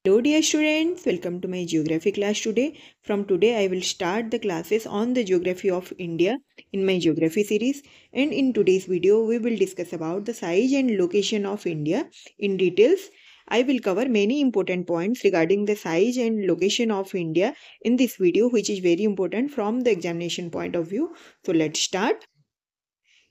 Hello dear students, welcome to my geography class today. From today I will start the classes on the geography of India in my geography series, and in today's video we will discuss about the size and location of India in details. I will cover many important points regarding the size and location of India in this video, which is very important from the examination point of view. So let's start.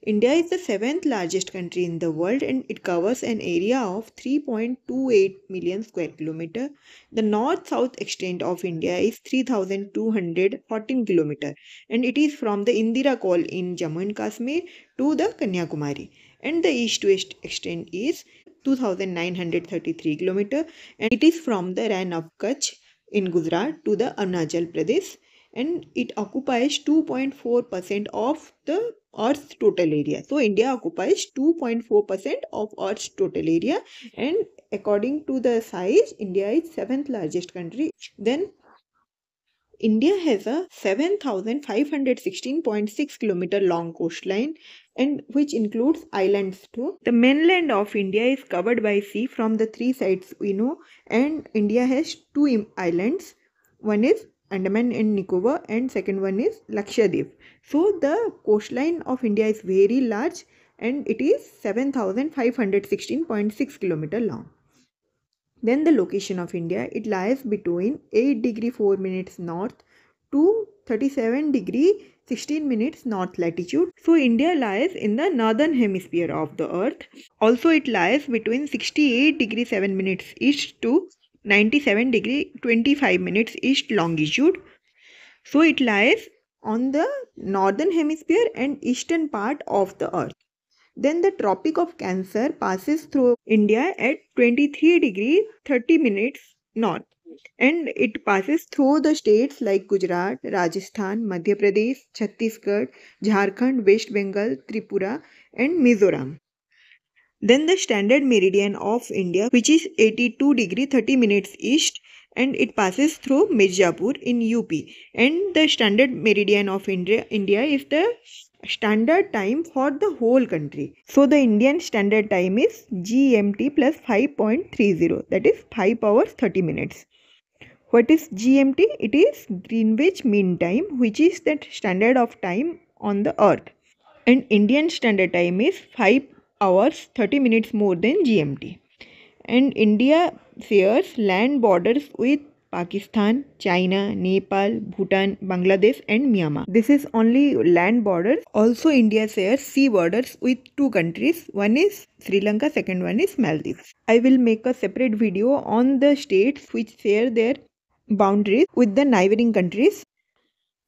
India is the seventh largest country in the world and it covers an area of 3.28 million square kilometer. The north-south extent of India is 3,214 kilometer and it is from the Indira Col in Jammu and Kashmir to the Kanyakumari, and the east-west extent is 2,933 kilometer and it is from the Rann of Kutch in Gujarat to the Arunachal Pradesh, and it occupies 2.4% of the Earth's total area. So India occupies 2.4% of Earth's total area, and according to the size, India is seventh largest country. Then India has a 7,516.6 kilometer long coastline, and which includes islands too. The mainland of India is covered by sea from the three sides we know, and India has two islands. One is Andaman and Nicobar and second one is Lakshadweep. So the coastline of India is very large and it is 7,516.6 kilometer long. Then the location of India, it lies between 8 degree 4 minutes north to 37 degree 16 minutes north latitude. So India lies in the northern hemisphere of the earth. Also it lies between 68 degree 7 minutes east to 97 degree 25 minutes east longitude. So it lies on the northern hemisphere and eastern part of the earth. Then the Tropic of Cancer passes through India at 23 degree 30 minutes north, and it passes through the states like Gujarat, Rajasthan, Madhya Pradesh, Chhattisgarh, Jharkhand, West Bengal, Tripura and Mizoram. Then the standard meridian of India, which is 82 degree 30 minutes east, and it passes through Mirzapur in UP, and the standard meridian of India is the standard time for the whole country. So the Indian standard time is GMT plus 5.30, that is 5 hours 30 minutes. What is GMT? It is Greenwich Mean Time, which is the standard of time on the earth, and Indian standard time is 5 hours 30 minutes more than GMT. And India shares land borders with Pakistan, China, Nepal, Bhutan, Bangladesh and Myanmar. This is only land borders. Also India shares sea borders with two countries. One is Sri Lanka, second one is Maldives. I will make a separate video on the states which share their boundaries with the neighboring countries.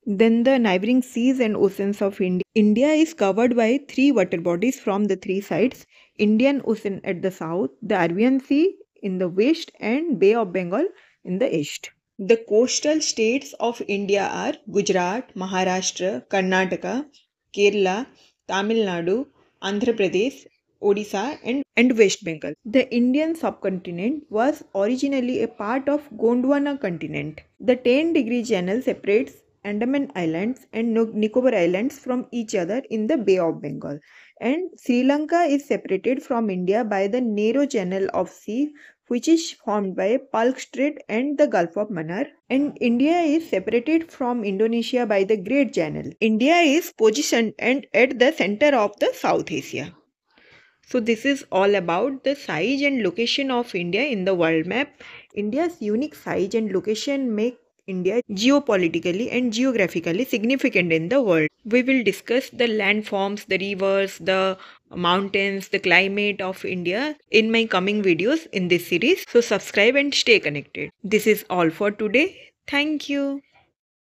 Then the neighboring seas and oceans of India. India is covered by three water bodies from the three sides: Indian Ocean at the south, the Arabian Sea in the west and Bay of Bengal in the east. The coastal states of India are Gujarat, Maharashtra, Karnataka, Kerala, Tamil Nadu, Andhra Pradesh, Odisha and West Bengal. The Indian subcontinent was originally a part of Gondwana continent. The 10-degree channel separates Andaman Islands and Nicobar Islands from each other in the Bay of Bengal. And Sri Lanka is separated from India by the narrow channel of sea which is formed by Palk Strait and the Gulf of Mannar. And India is separated from Indonesia by the Great Channel. India is positioned at the center of the South Asia. So this is all about the size and location of India in the world map. India's unique size and location make India geopolitically and geographically significant in the world. We will discuss the landforms, the rivers, the mountains, the climate of India in my coming videos in this series. So subscribe and stay connected. This is all for today. Thank you.